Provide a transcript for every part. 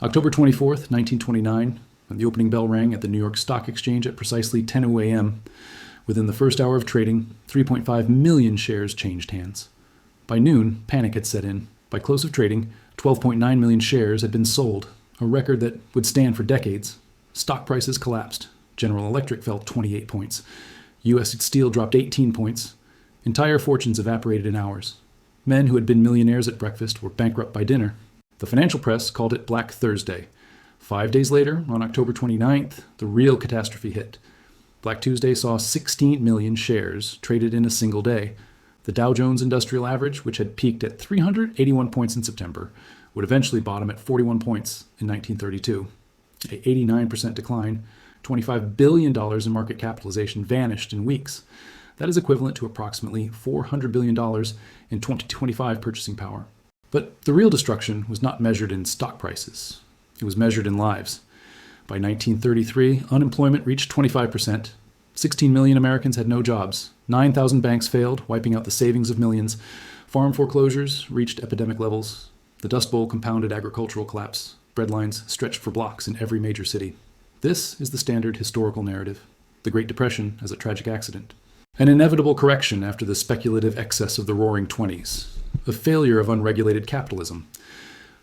October 24th, 1929, when the opening bell rang at the New York Stock Exchange at precisely 10:00 a.m., within the first hour of trading, 3.5 million shares changed hands. By noon, panic had set in. By close of trading, 12.9 million shares had been sold, a record that would stand for decades. Stock prices collapsed. General Electric fell 28 points. U.S. Steel dropped 18 points. Entire fortunes evaporated in hours. Men who had been millionaires at breakfast were bankrupt by dinner. The financial press called it Black Thursday. 5 days later, on October 29th, the real catastrophe hit. Black Tuesday saw 16 million shares traded in a single day. The Dow Jones Industrial Average, which had peaked at 381 points in September, would eventually bottom at 41 points in 1932. An 89% decline, $25 billion in market capitalization vanished in weeks. That is equivalent to approximately $400 billion in 2025 purchasing power. But the real destruction was not measured in stock prices. It was measured in lives. By 1933, unemployment reached 25%. 16 million Americans had no jobs. 9,000 banks failed, wiping out the savings of millions. Farm foreclosures reached epidemic levels. The Dust Bowl compounded agricultural collapse. Breadlines stretched for blocks in every major city. This is the standard historical narrative. The Great Depression as a tragic accident. An inevitable correction after the speculative excess of the Roaring Twenties. A failure of unregulated capitalism.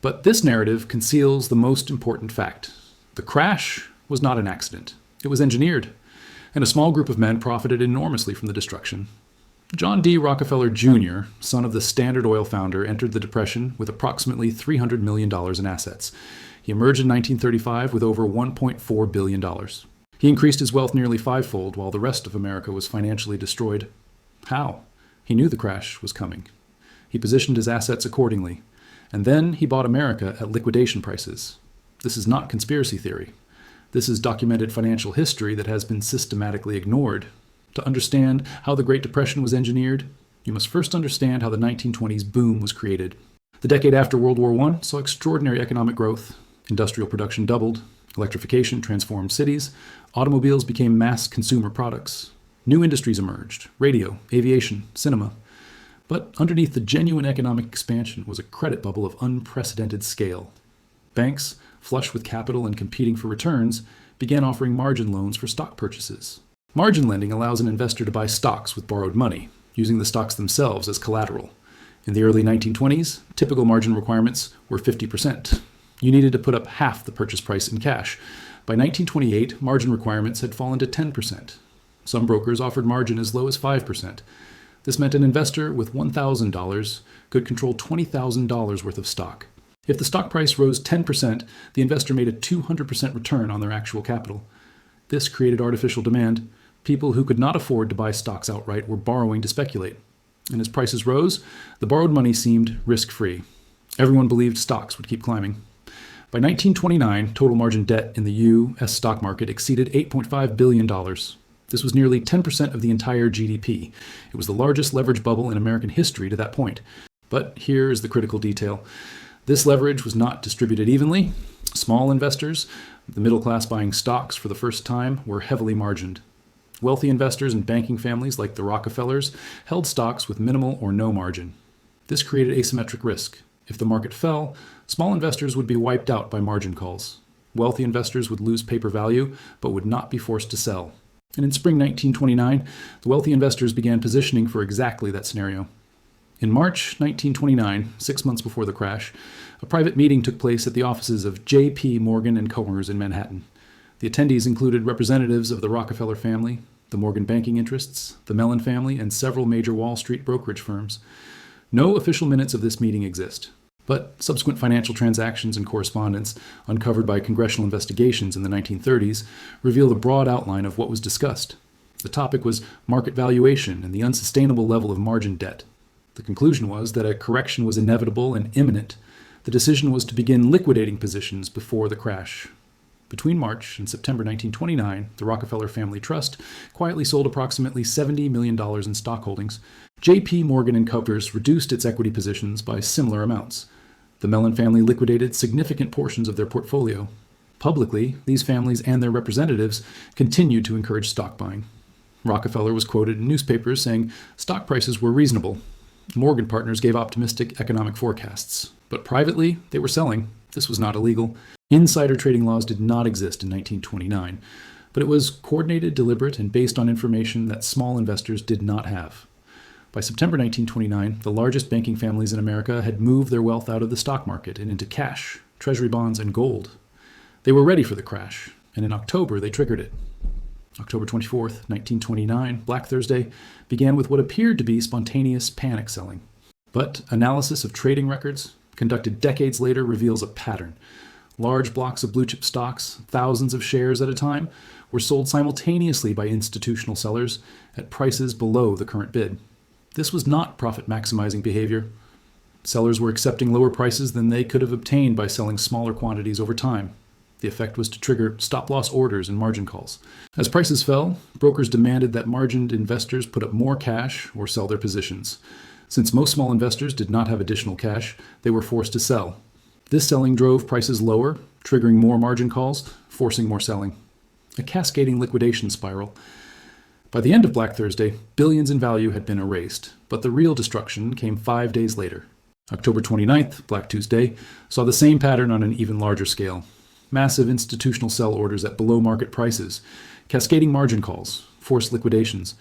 But this narrative conceals the most important fact. The crash was not an accident. It was engineered, and a small group of men profited enormously from the destruction. John D. Rockefeller Jr., son of the Standard Oil founder, entered the Depression with approximately $300 million in assets. He emerged in 1935 with over $1.4 billion. He increased his wealth nearly fivefold while the rest of America was financially destroyed. How? He knew the crash was coming. He positioned his assets accordingly. And then he bought America at liquidation prices. This is not conspiracy theory. This is documented financial history that has been systematically ignored. To understand how the Great Depression was engineered, you must first understand how the 1920s boom was created. The decade after World War I saw extraordinary economic growth. Industrial production doubled. Electrification transformed cities. Automobiles became mass consumer products. New industries emerged: radio, aviation, cinema. But underneath the genuine economic expansion was a credit bubble of unprecedented scale. Banks, flush with capital and competing for returns, began offering margin loans for stock purchases. Margin lending allows an investor to buy stocks with borrowed money, using the stocks themselves as collateral. In the early 1920s, typical margin requirements were 50%. You needed to put up half the purchase price in cash. By 1928, margin requirements had fallen to 10%. Some brokers offered margin as low as 5%. This meant an investor with $1,000 could control $20,000 worth of stock. If the stock price rose 10%, the investor made a 200% return on their actual capital. This created artificial demand. People who could not afford to buy stocks outright were borrowing to speculate. And as prices rose, the borrowed money seemed risk-free. Everyone believed stocks would keep climbing. By 1929, total margin debt in the U.S. stock market exceeded $8.5 billion. This was nearly 10% of the entire GDP. It was the largest leverage bubble in American history to that point. But here is the critical detail. This leverage was not distributed evenly. Small investors, the middle class buying stocks for the first time, were heavily margined. Wealthy investors and banking families like the Rockefellers held stocks with minimal or no margin. This created asymmetric risk. If the market fell, small investors would be wiped out by margin calls. Wealthy investors would lose paper value, but would not be forced to sell. And in spring 1929, the wealthy investors began positioning for exactly that scenario. In March 1929, 6 months before the crash, a private meeting took place at the offices of J.P. Morgan & Co. in Manhattan. The attendees included representatives of the Rockefeller family, the Morgan banking interests, the Mellon family, and several major Wall Street brokerage firms. No official minutes of this meeting exist, but subsequent financial transactions and correspondence uncovered by congressional investigations in the 1930s reveal the broad outline of what was discussed. The topic was market valuation and the unsustainable level of margin debt. The conclusion was that a correction was inevitable and imminent. The decision was to begin liquidating positions before the crash. Between March and September 1929, the Rockefeller Family Trust quietly sold approximately $70 million in stock holdings. J.P. Morgan & Co. reduced its equity positions by similar amounts. The Mellon family liquidated significant portions of their portfolio. Publicly, these families and their representatives continued to encourage stock buying. Rockefeller was quoted in newspapers saying stock prices were reasonable. Morgan partners gave optimistic economic forecasts. But privately, they were selling. This was not illegal. Insider trading laws did not exist in 1929, but it was coordinated, deliberate, and based on information that small investors did not have. By September 1929, the largest banking families in America had moved their wealth out of the stock market and into cash, treasury bonds, and gold. They were ready for the crash, and in October they triggered it. October 24th, 1929, Black Thursday, began with what appeared to be spontaneous panic selling. But analysis of trading records, conducted decades later, reveals a pattern. Large blocks of blue-chip stocks, thousands of shares at a time, were sold simultaneously by institutional sellers at prices below the current bid. This was not profit-maximizing behavior. Sellers were accepting lower prices than they could have obtained by selling smaller quantities over time. The effect was to trigger stop-loss orders and margin calls. As prices fell, brokers demanded that margined investors put up more cash or sell their positions. Since most small investors did not have additional cash, they were forced to sell. This selling drove prices lower, triggering more margin calls, forcing more selling. A cascading liquidation spiral. By the end of Black Thursday, billions in value had been erased, but the real destruction came 5 days later. October 29th, Black Tuesday, saw the same pattern on an even larger scale. Massive institutional sell orders at below market prices, cascading margin calls, forced liquidations.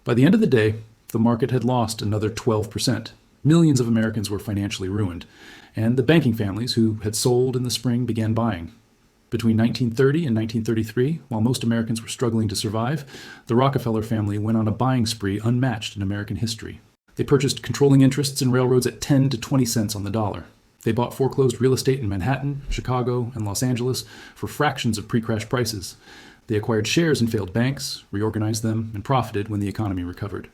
By the end of the day, the market had lost another 12%. Millions of Americans were financially ruined, and the banking families who had sold in the spring began buying. Between 1930 and 1933, while most Americans were struggling to survive, the Rockefeller family went on a buying spree unmatched in American history. They purchased controlling interests in railroads at 10 to 20 cents on the dollar. They bought foreclosed real estate in Manhattan, Chicago, and Los Angeles for fractions of pre-crash prices. They acquired shares in failed banks, reorganized them, and profited when the economy recovered.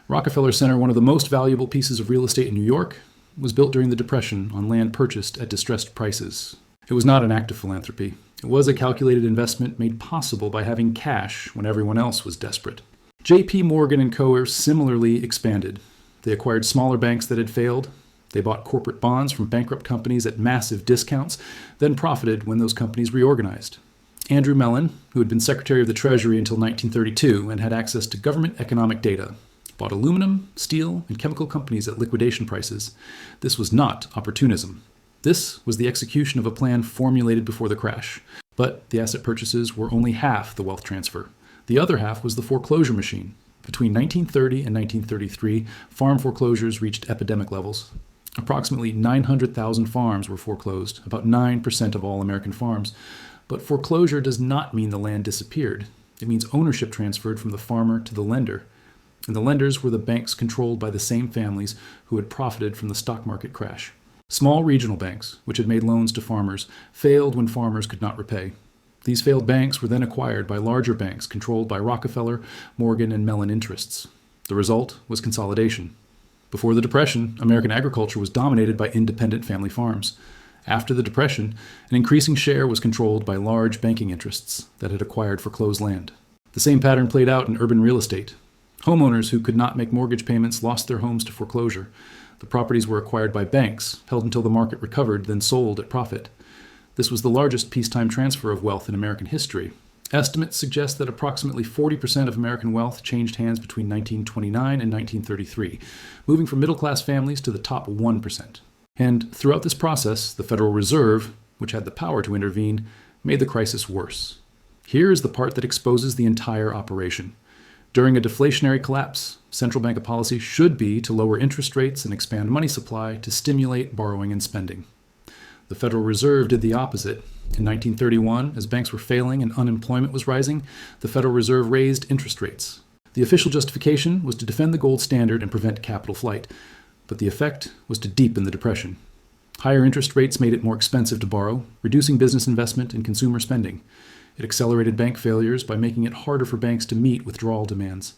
Rockefeller Center, one of the most valuable pieces of real estate in New York, was built during the Depression on land purchased at distressed prices. It was not an act of philanthropy. It was a calculated investment made possible by having cash when everyone else was desperate. J.P. Morgan and Co. similarly expanded. They acquired smaller banks that had failed. They bought corporate bonds from bankrupt companies at massive discounts, then profited when those companies reorganized. Andrew Mellon, who had been Secretary of the Treasury until 1932 and had access to government economic data, bought aluminum, steel, and chemical companies at liquidation prices. This was not opportunism. This was the execution of a plan formulated before the crash. But the asset purchases were only half the wealth transfer. The other half was the foreclosure machine. Between 1930 and 1933, farm foreclosures reached epidemic levels. Approximately 900,000 farms were foreclosed, about 9% of all American farms. But foreclosure does not mean the land disappeared. It means ownership transferred from the farmer to the lender. And the lenders were the banks controlled by the same families who had profited from the stock market crash. Small regional banks, which had made loans to farmers, failed when farmers could not repay. These failed banks were then acquired by larger banks controlled by Rockefeller, Morgan, and Mellon interests. The result was consolidation. Before the Depression, American agriculture was dominated by independent family farms. After the Depression, an increasing share was controlled by large banking interests that had acquired foreclosed land. The same pattern played out in urban real estate. Homeowners who could not make mortgage payments lost their homes to foreclosure. The properties were acquired by banks, held until the market recovered, then sold at profit. This was the largest peacetime transfer of wealth in American history. Estimates suggest that approximately 40% of American wealth changed hands between 1929 and 1933, moving from middle-class families to the top 1%. And throughout this process, the Federal Reserve, which had the power to intervene, made the crisis worse. Here is the part that exposes the entire operation. During a deflationary collapse, central bank policy should be to lower interest rates and expand money supply to stimulate borrowing and spending. The Federal Reserve did the opposite. In 1931, as banks were failing and unemployment was rising, the Federal Reserve raised interest rates. The official justification was to defend the gold standard and prevent capital flight, but the effect was to deepen the Depression. Higher interest rates made it more expensive to borrow, reducing business investment and consumer spending. It accelerated bank failures by making it harder for banks to meet withdrawal demands.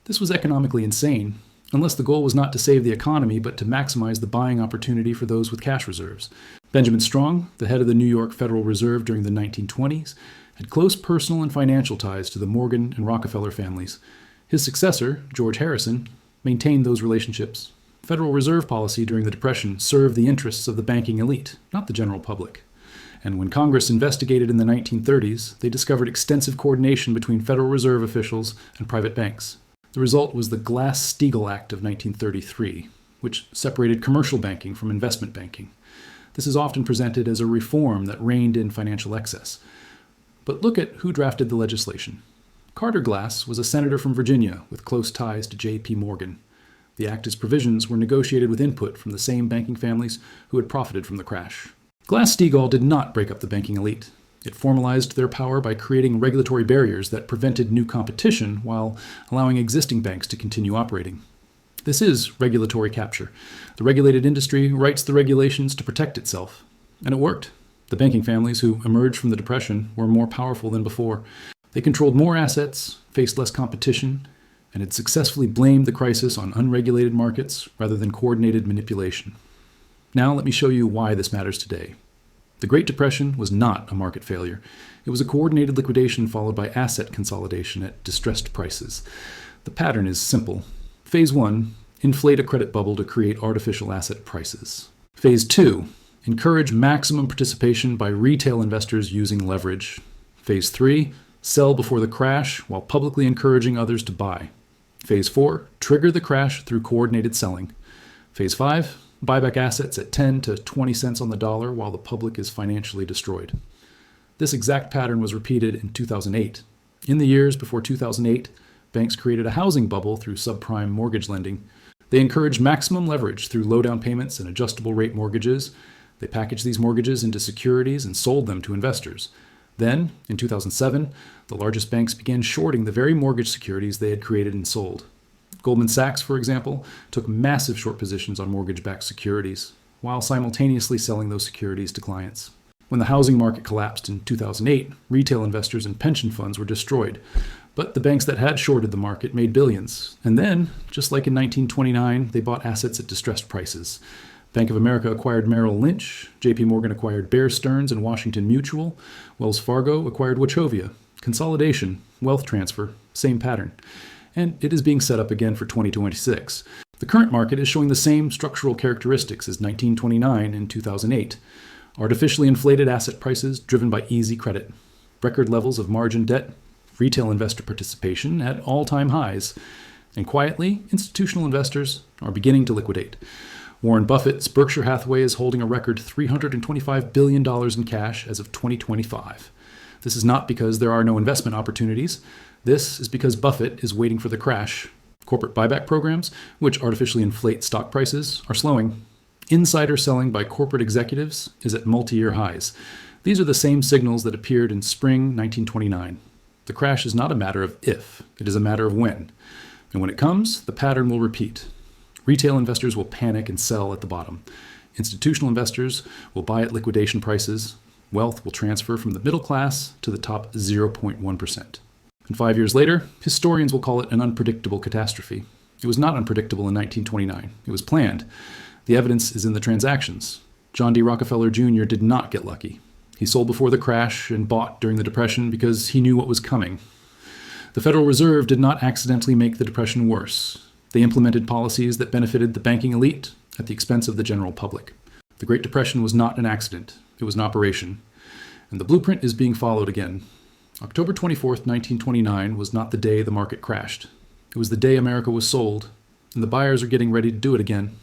This was economically insane, unless the goal was not to save the economy but to maximize the buying opportunity for those with cash reserves. Benjamin Strong, the head of the New York Federal Reserve during the 1920s, had close personal and financial ties to the Morgan and Rockefeller families. His successor, George Harrison, maintained those relationships. Federal Reserve policy during the Depression served the interests of the banking elite, not the general public. And when Congress investigated in the 1930s, they discovered extensive coordination between Federal Reserve officials and private banks. The result was the Glass-Steagall Act of 1933, which separated commercial banking from investment banking. This is often presented as a reform that reined in financial excess. But look at who drafted the legislation. Carter Glass was a senator from Virginia with close ties to J.P. Morgan. The Act's provisions were negotiated with input from the same banking families who had profited from the crash. Glass-Steagall did not break up the banking elite. It formalized their power by creating regulatory barriers that prevented new competition while allowing existing banks to continue operating. This is regulatory capture. The regulated industry writes the regulations to protect itself. And it worked. The banking families who emerged from the Depression were more powerful than before. They controlled more assets, faced less competition, and had successfully blamed the crisis on unregulated markets rather than coordinated manipulation. Now let me show you why this matters today. The Great Depression was not a market failure. It was a coordinated liquidation followed by asset consolidation at distressed prices. The pattern is simple. Phase 1, inflate a credit bubble to create artificial asset prices. Phase 2, encourage maximum participation by retail investors using leverage. Phase 3, sell before the crash while publicly encouraging others to buy. Phase 4, trigger the crash through coordinated selling. Phase 5, buy back assets at 10 to 20 cents on the dollar while the public is financially destroyed. This exact pattern was repeated in 2008. In the years before 2008, banks created a housing bubble through subprime mortgage lending. They encouraged maximum leverage through low down payments and adjustable rate mortgages. They packaged these mortgages into securities and sold them to investors. Then, in 2007, the largest banks began shorting the very mortgage securities they had created and sold. Goldman Sachs, for example, took massive short positions on mortgage-backed securities, while simultaneously selling those securities to clients. When the housing market collapsed in 2008, retail investors and pension funds were destroyed. But the banks that had shorted the market made billions. And then, just like in 1929, they bought assets at distressed prices. Bank of America acquired Merrill Lynch, J.P. Morgan acquired Bear Stearns and Washington Mutual, Wells Fargo acquired Wachovia. Consolidation, wealth transfer, same pattern. And it is being set up again for 2026. The current market is showing the same structural characteristics as 1929 and 2008. Artificially inflated asset prices driven by easy credit, record levels of margin debt, retail investor participation at all-time highs, and quietly, institutional investors are beginning to liquidate. Warren Buffett's Berkshire Hathaway is holding a record $325 billion in cash as of 2025. This is not because there are no investment opportunities. This is because Buffett is waiting for the crash. Corporate buyback programs, which artificially inflate stock prices, are slowing. Insider selling by corporate executives is at multi-year highs. These are the same signals that appeared in spring 1929. The crash is not a matter of if, it is a matter of when. And when it comes, the pattern will repeat. Retail investors will panic and sell at the bottom. Institutional investors will buy at liquidation prices. Wealth will transfer from the middle class to the top 0.1%. And 5 years later, historians will call it an unpredictable catastrophe. It was not unpredictable in 1929. It was planned. The evidence is in the transactions. John D. Rockefeller Jr. did not get lucky. He sold before the crash and bought during the Depression because he knew what was coming. The Federal Reserve did not accidentally make the Depression worse. They implemented policies that benefited the banking elite at the expense of the general public. The Great Depression was not an accident. It was an operation. And the blueprint is being followed again. October 24th, 1929 was not the day the market crashed. It was the day America was sold, and the buyers are getting ready to do it again.